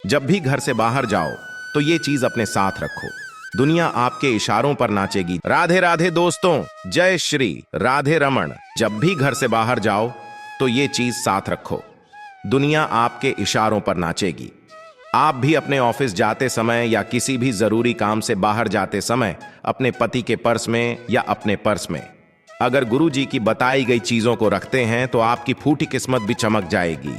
जब भी घर से बाहर जाओ तो ये चीज अपने साथ रखो। दुनिया आपके इशारों पर नाचेगी। राधे राधे दोस्तों, जय श्री राधे रमन। जब भी घर से बाहर जाओ तो ये चीज साथ रखो। दुनिया आपके इशारों पर नाचेगी। आप भी अपने ऑफिस जाते समय या किसी भी जरूरी काम से बाहर जाते समय अपने पति के पर्स में या अपने पर्स में अगर गुरु जी की बताई गई चीजों को रखते हैं तो आपकी फूटी किस्मत भी चमक जाएगी।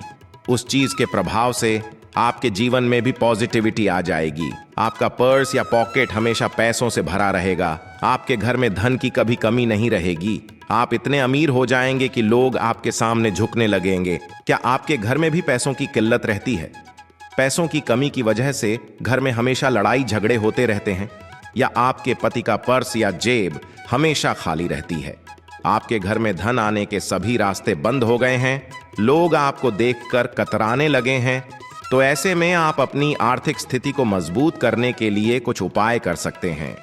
उस चीज के प्रभाव से आपके जीवन में भी पॉजिटिविटी आ जाएगी। आपका पर्स या पॉकेट हमेशा पैसों से भरा रहेगा। आपके घर में धन की कभी कमी नहीं रहेगी। आप इतने अमीर हो जाएंगे कि लोग आपके सामने झुकने लगेंगे। क्या आपके घर में भी पैसों की किल्लत रहती है? पैसों की कमी की वजह से घर में हमेशा लड़ाई झगड़े होते रहते हैं? या आपके पति का पर्स या जेब हमेशा खाली रहती है? आपके घर में धन आने के सभी रास्ते बंद हो गए हैं। लोग आपको देखकर कतराने लगे हैं। तो ऐसे में आप अपनी आर्थिक स्थिति को मजबूत करने के लिए कुछ उपाय कर सकते हैं।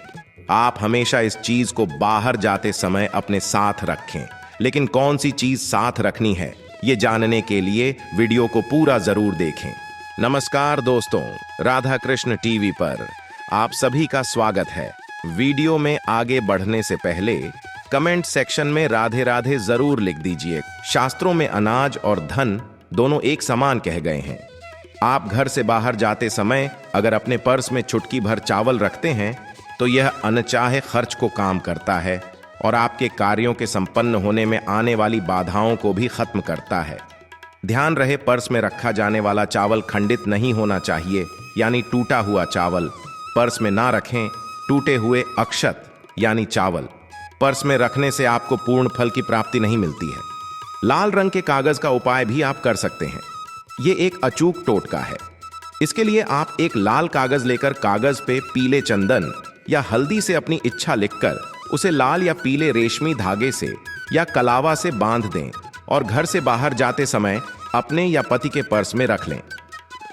आप हमेशा इस चीज को बाहर जाते समय अपने साथ रखें। लेकिन कौन सी चीज साथ रखनी है, ये जानने के लिए वीडियो को पूरा जरूर देखें। नमस्कार दोस्तों, राधा कृष्ण टीवी पर आप सभी का स्वागत है। वीडियो में आगे बढ़ने से पहले कमेंट सेक्शन में राधे राधे जरूर लिख दीजिए। शास्त्रों में अनाज और धन दोनों एक समान कह गए हैं। आप घर से बाहर जाते समय अगर अपने पर्स में चुटकी भर चावल रखते हैं तो यह अनचाहे खर्च को काम करता है और आपके कार्यों के संपन्न होने में आने वाली बाधाओं को भी खत्म करता है। ध्यान रहे, पर्स में रखा जाने वाला चावल खंडित नहीं होना चाहिए, यानी टूटा हुआ चावल पर्स में ना रखें। टूटे हुए अक्षत यानी चावल पर्स में रखने से आपको पूर्ण फल की प्राप्ति नहीं मिलती है। लाल रंग के कागज का उपाय भी आप कर सकते हैं। ये एक अचूक टोटका है। इसके लिए आप एक लाल कागज लेकर कागज पे पीले चंदन या हल्दी से अपनी इच्छा लिखकर उसे लाल या पीले रेशमी धागे से या कलावा से बांध दें और घर से बाहर जाते समय अपने या पति के पर्स में रख लें।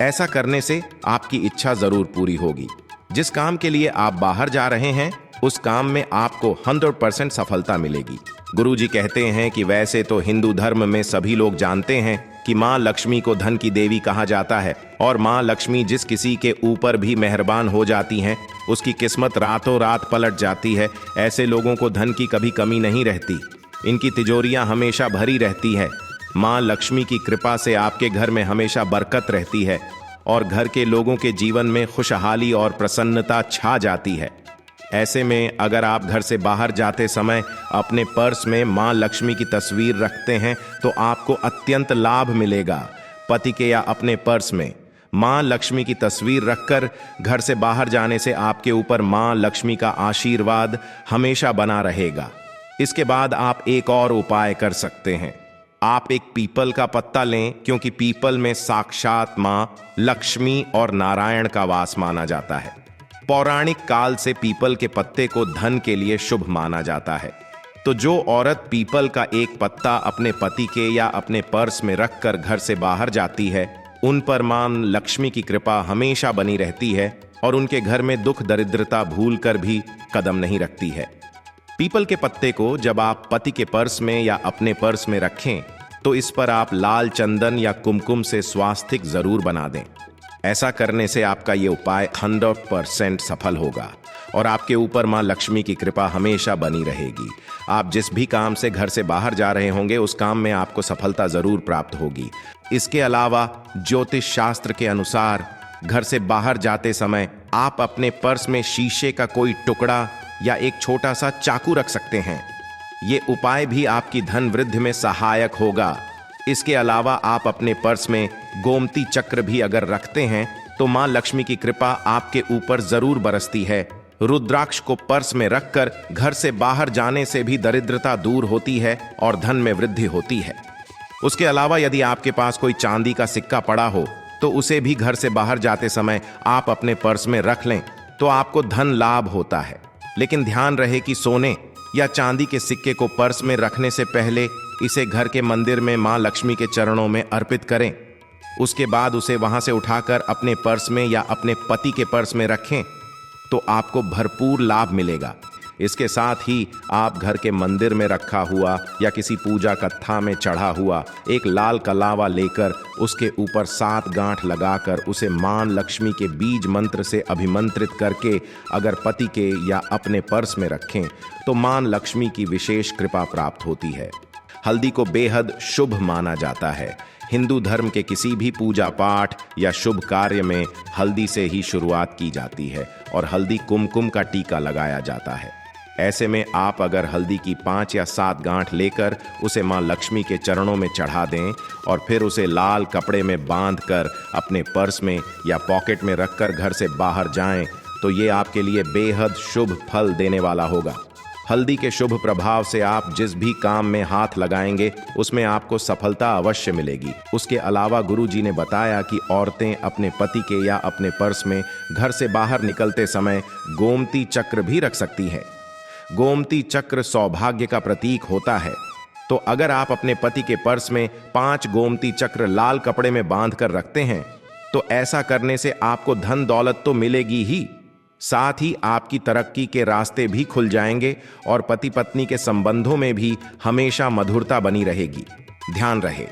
ऐसा करने से आपकी इच्छा जरूर पूरी होगी। जिस काम के लिए आप बाहर जा रहे हैं उस काम में आपको 100% सफलता मिलेगी। गुरुजी कहते हैं कि वैसे तो हिंदू धर्म में सभी लोग जानते हैं कि माँ लक्ष्मी को धन की देवी कहा जाता है और माँ लक्ष्मी जिस किसी के ऊपर भी मेहरबान हो जाती हैं उसकी किस्मत रातों रात पलट जाती है। ऐसे लोगों को धन की कभी कमी नहीं रहती। इनकी तिजोरियां हमेशा भरी रहती है। माँ लक्ष्मी की कृपा से आपके घर में हमेशा बरकत रहती है और घर के लोगों के जीवन में खुशहाली और प्रसन्नता छा जाती है। ऐसे में अगर आप घर से बाहर जाते समय अपने पर्स में माँ लक्ष्मी की तस्वीर रखते हैं तो आपको अत्यंत लाभ मिलेगा। पति के या अपने पर्स में माँ लक्ष्मी की तस्वीर रखकर घर से बाहर जाने से आपके ऊपर माँ लक्ष्मी का आशीर्वाद हमेशा बना रहेगा। इसके बाद आप एक और उपाय कर सकते हैं। आप एक पीपल का पत्ता लें, क्योंकि पीपल में साक्षात माँ लक्ष्मी और नारायण का वास माना जाता है। पौराणिक काल से पीपल के पत्ते को धन के लिए शुभ माना जाता है। तो जो औरत पीपल का एक पत्ता अपने पति के या अपने पर्स में रखकर घर से बाहर जाती है उन पर मां लक्ष्मी की कृपा हमेशा बनी रहती है और उनके घर में दुख दरिद्रता भूल कर भी कदम नहीं रखती है। पीपल के पत्ते को जब आप पति के पर्स में या अपने पर्स में रखें तो इस पर आप लाल चंदन या कुमकुम से स्वास्तिक जरूर बना दें। ऐसा करने से आपका ये उपाय 100% सफल होगा और आपके ऊपर मां लक्ष्मी की कृपा हमेशा बनी रहेगी। आप जिस भी काम से घर से बाहर जा रहे होंगे उस काम में आपको सफलता जरूर प्राप्त होगी। इसके अलावा ज्योतिष शास्त्र के अनुसार घर से बाहर जाते समय आप अपने पर्स में शीशे का कोई टुकड़ा या एक छोटा सा चाकू रख सकते हैं। ये उपाय भी आपकी धन वृद्धि में सहायक होगा। इसके अलावा आप अपने पर्स में गोमती चक्र भी अगर रखते हैं तो मां लक्ष्मी की कृपा आपके ऊपर जरूर बरसती है। रुद्राक्ष को पर्स में रखकर घर से बाहर जाने से भी दरिद्रता दूर होती है और धन में वृद्धि होती है। उसके अलावा यदि आपके पास कोई चांदी का सिक्का पड़ा हो तो उसे भी घर से बाहर जाते समय आप अपने पर्स में रख लें तो आपको धन लाभ होता है। लेकिन ध्यान रहे कि सोने या चांदी के सिक्के को पर्स में रखने से पहले इसे घर के मंदिर में मां लक्ष्मी के चरणों में अर्पित करें। उसके बाद उसे वहां से उठाकर अपने पर्स में या अपने पति के पर्स में रखें तो आपको भरपूर लाभ मिलेगा। इसके साथ ही आप घर के मंदिर में रखा हुआ या किसी पूजा कत्था में चढ़ा हुआ एक लाल कलावा लेकर उसके ऊपर 7 गांठ लगाकर उसे मां लक्ष्मी के बीज मंत्र से अभिमंत्रित करके अगर पति के या अपने पर्स में रखें तो मां लक्ष्मी की विशेष कृपा प्राप्त होती है। हल्दी को बेहद शुभ माना जाता है। हिंदू धर्म के किसी भी पूजा पाठ या शुभ कार्य में हल्दी से ही शुरुआत की जाती है और हल्दी कुमकुम का टीका लगाया जाता है। ऐसे में आप अगर हल्दी की 5 या 7 गांठ लेकर उसे मां लक्ष्मी के चरणों में चढ़ा दें और फिर उसे लाल कपड़े में बांधकर अपने पर्स में या पॉकेट में रखकर घर से बाहर जाएं तो ये आपके लिए बेहद शुभ फल देने वाला होगा। हल्दी के शुभ प्रभाव से आप जिस भी काम में हाथ लगाएंगे उसमें आपको सफलता अवश्य मिलेगी। उसके अलावा गुरुजी ने बताया कि औरतें अपने पति के या अपने पर्स में घर से बाहर निकलते समय गोमती चक्र भी रख सकती हैं। गोमती चक्र सौभाग्य का प्रतीक होता है। तो अगर आप अपने पति के पर्स में 5 गोमती चक्र लाल कपड़े में बांध कर रखते हैं तो ऐसा करने से आपको धन दौलत तो मिलेगी ही, साथ ही आपकी तरक्की के रास्ते भी खुल जाएंगे और पति पत्नी के संबंधों में भी हमेशा मधुरता बनी रहेगी। ध्यान रहे,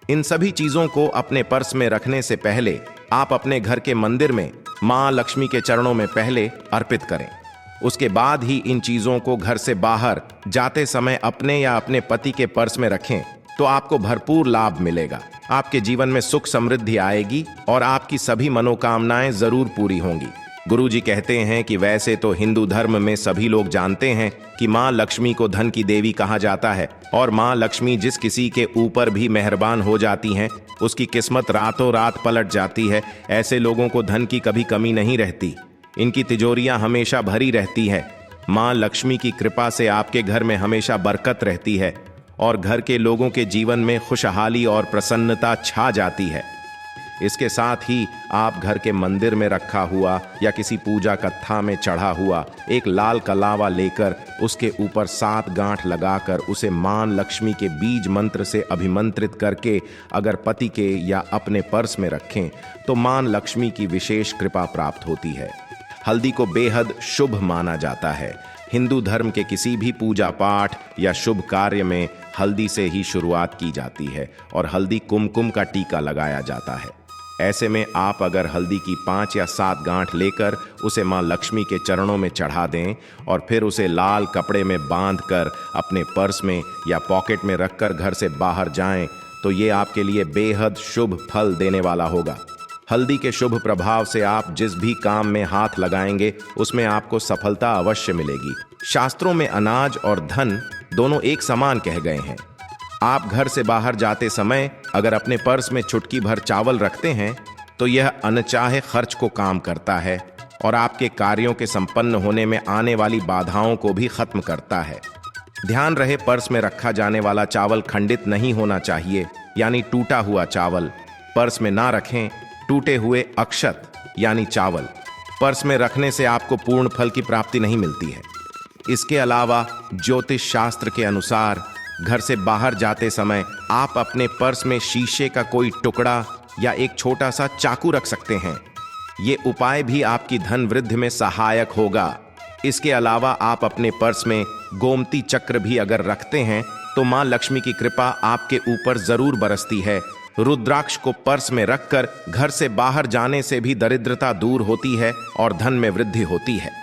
इन सभी चीजों को अपने पर्स में रखने से पहले आप अपने घर के मंदिर में मां लक्ष्मी के चरणों में पहले अर्पित करें। उसके बाद ही इन चीजों को घर से बाहर जाते समय अपने या अपने पति के पर्स में रखें तो आपको भरपूर लाभ मिलेगा। आपके जीवन में सुख समृद्धि आएगी और आपकी सभी मनोकामनाएं जरूर पूरी होंगी। गुरुजी कहते हैं कि वैसे तो हिंदू धर्म में सभी लोग जानते हैं कि मां लक्ष्मी को धन की देवी कहा जाता है और मां लक्ष्मी जिस किसी के ऊपर भी मेहरबान हो जाती हैं उसकी किस्मत रातों रात पलट जाती है। ऐसे लोगों को धन की कभी कमी नहीं रहती, इनकी तिजोरियां हमेशा भरी रहती है। मां लक्ष्मी की कृपा से आपके घर में हमेशा बरकत रहती है और घर के लोगों के जीवन में खुशहाली और प्रसन्नता छा जाती है। इसके साथ ही आप घर के मंदिर में रखा हुआ या किसी पूजा कत्था में चढ़ा हुआ एक लाल कलावा लेकर उसके ऊपर 7 गांठ लगाकर उसे मां लक्ष्मी के बीज मंत्र से अभिमंत्रित करके अगर पति के या अपने पर्स में रखें तो मां लक्ष्मी की विशेष कृपा प्राप्त होती है। हल्दी को बेहद शुभ माना जाता है। हिंदू धर्म के किसी भी पूजा पाठ या शुभ कार्य में हल्दी से ही शुरुआत की जाती है और हल्दी कुमकुम का टीका लगाया जाता है। ऐसे में आप अगर हल्दी की 5 या 7 गांठ लेकर उसे मां लक्ष्मी के चरणों में चढ़ा दें और फिर उसे लाल कपड़े में बांधकर अपने पर्स में या पॉकेट में रखकर घर से बाहर जाएं तो ये आपके लिए बेहद शुभ फल देने वाला होगा। हल्दी के शुभ प्रभाव से आप जिस भी काम में हाथ लगाएंगे उसमें आपको सफलता अवश्य मिलेगी। शास्त्रों में अनाज और धन दोनों एक समान कह गए हैं। आप घर से बाहर जाते समय अगर अपने पर्स में चुटकी भर चावल रखते हैं तो यह अनचाहे खर्च को काम करता है और आपके कार्यों के संपन्न होने में आने वाली बाधाओं को भी खत्म करता है। ध्यान रहे, पर्स में रखा जाने वाला चावल खंडित नहीं होना चाहिए, यानी टूटा हुआ चावल पर्स में ना रखें। टूटे हुए अक्षत यानी चावल पर्स में रखने से आपको पूर्ण फल की प्राप्ति नहीं मिलती है। इसके अलावा ज्योतिष शास्त्र के अनुसार घर से बाहर जाते समय आप अपने पर्स में शीशे का कोई टुकड़ा या एक छोटा सा चाकू रख सकते हैं। ये उपाय भी आपकी धन वृद्धि में सहायक होगा। इसके अलावा आप अपने पर्स में गोमती चक्र भी अगर रखते हैं तो मां लक्ष्मी की कृपा आपके ऊपर जरूर बरसती है। रुद्राक्ष को पर्स में रखकर घर से बाहर जाने से भी दरिद्रता दूर होती है और धन में वृद्धि होती है।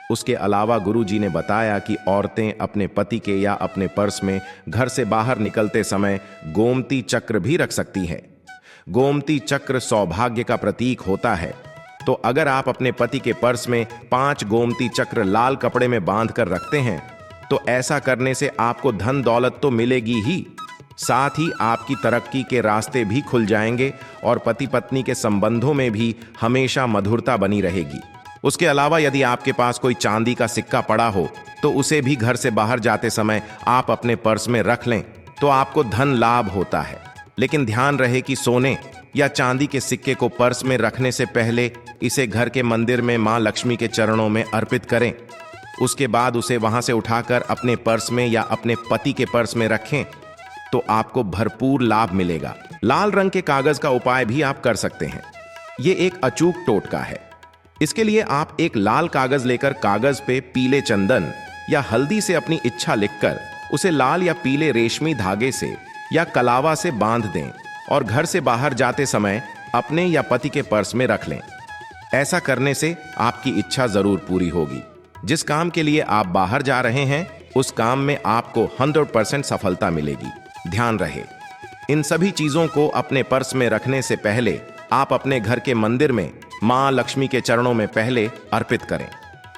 उसके अलावा गुरुजी ने बताया कि औरतें अपने पति के या अपने पर्स में घर से बाहर निकलते समय गोमती चक्र भी रख सकती हैं। गोमती चक्र सौभाग्य का प्रतीक होता है। तो अगर आप अपने पति के पर्स में 5 गोमती चक्र लाल कपड़े में बांध कर रखते हैं तो ऐसा करने से आपको धन दौलत तो मिलेगी ही, साथ ही आपकी तरक्की के रास्ते भी खुल जाएंगे और पति पत्नी के संबंधों में भी हमेशा मधुरता बनी रहेगी। उसके अलावा यदि आपके पास कोई चांदी का सिक्का पड़ा हो तो उसे भी घर से बाहर जाते समय आप अपने पर्स में रख लें तो आपको धन लाभ होता है। लेकिन ध्यान रहे कि सोने या चांदी के सिक्के को पर्स में रखने से पहले इसे घर के मंदिर में मां लक्ष्मी के चरणों में अर्पित करें। उसके बाद उसे वहां से उठाकर अपने पर्स में या अपने पति के पर्स में रखें तो आपको भरपूर लाभ मिलेगा। लाल रंग के कागज का उपाय भी आप कर सकते हैं। ये एक अचूक टोटका है। इसके लिए आप एक लाल कागज लेकर कागज पे पीले चंदन या हल्दी से अपनी इच्छा लिखकर उसे लाल या पीले रेशमी धागे से या कलावा से बांध दें और घर से बाहर जाते समय अपने या पति के पर्स में रख लें। ऐसा करने से आपकी इच्छा जरूर पूरी होगी। जिस काम के लिए आप बाहर जा रहे हैं उस काम में आपको 100% सफलता मिलेगी। ध्यान रहे, इन सभी चीजों को अपने पर्स में रखने से पहले आप अपने घर के मंदिर में मां लक्ष्मी के चरणों में पहले अर्पित करें।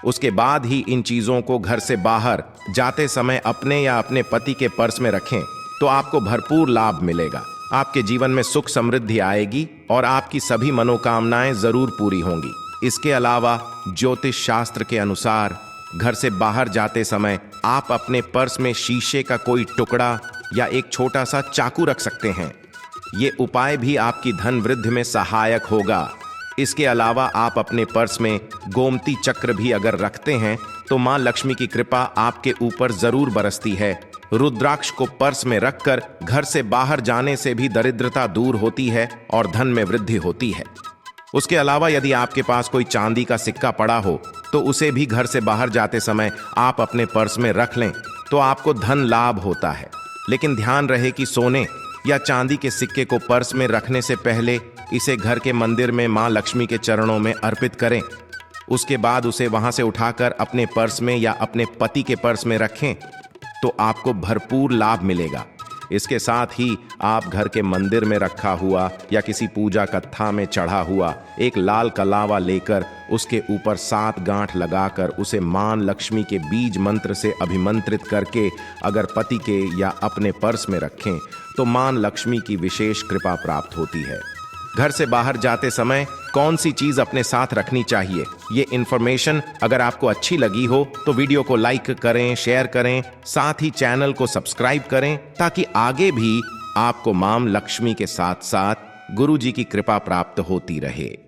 उसके बाद ही इन चीजों को घर से बाहर जाते समय अपने या अपने पति के पर्स में रखें तो आपको भरपूर लाभ मिलेगा। आपके जीवन में सुख समृद्धि आएगी और आपकी सभी मनोकामनाएं जरूर पूरी होंगी। इसके अलावा ज्योतिष शास्त्र के अनुसार घर से बाहर जाते समय आप अपने पर्स में शीशे का कोई टुकड़ा या एक छोटा सा चाकू रख सकते हैं। ये उपाय भी आपकी धन वृद्धि में सहायक होगा। इसके अलावा आप अपने पर्स में गोमती चक्र भी अगर रखते हैं तो मां लक्ष्मी की कृपा आपके ऊपर जरूर बरसती है। रुद्राक्ष को पर्स में रखकर घर से बाहर जाने से भी दरिद्रता दूर होती है और धन में वृद्धि होती है। उसके अलावा यदि आपके पास कोई चांदी का सिक्का पड़ा हो तो उसे भी घर से बाहर जाते समय आप अपने पर्स में रख लें तो आपको धन लाभ होता है। लेकिन ध्यान रहे कि सोने या चांदी के सिक्के को पर्स में रखने से पहले इसे घर के मंदिर में मां लक्ष्मी के चरणों में अर्पित करें। उसके बाद उसे वहां से उठाकर अपने पर्स में या अपने पति के पर्स में रखें तो आपको भरपूर लाभ मिलेगा। इसके साथ ही आप घर के मंदिर में रखा हुआ या किसी पूजा कत्था में चढ़ा हुआ एक लाल कलावा लेकर उसके ऊपर 7 गांठ लगाकर उसे मां लक्ष्मी के बीज मंत्र से अभिमंत्रित करके अगर पति के या अपने पर्स में रखें तो मां लक्ष्मी की विशेष कृपा प्राप्त होती है। घर से बाहर जाते समय कौन सी चीज अपने साथ रखनी चाहिए, ये इंफॉर्मेशन अगर आपको अच्छी लगी हो तो वीडियो को लाइक करें, शेयर करें, साथ ही चैनल को सब्सक्राइब करें ताकि आगे भी आपको मां लक्ष्मी के साथ साथ गुरु जी की कृपा प्राप्त होती रहे।